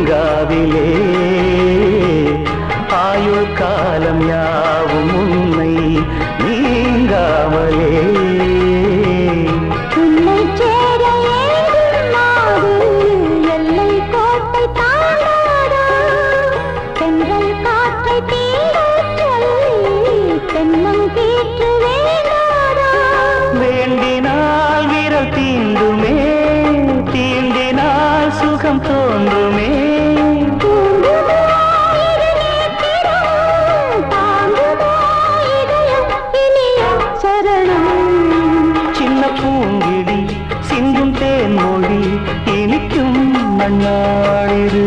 பூங்காவிலே ஆயுள் காலம் யாவும் உன்னை நீங்காமலே உன்னை சேர ஏதும் நாடு எல்லை கோட்டை தாண்டாதா தென்றல் காற்றை தீரச் சொல்லி தென்னம் கீற்று வேண்டாதா வேண்டினால் விரல் தீண்டுமே தீண்டினால் சுகம் தோன்றுமே சின்ன பூங்கிடி சிந்தும் தேன்மொழி இனிக்கும் மண்ணாடிது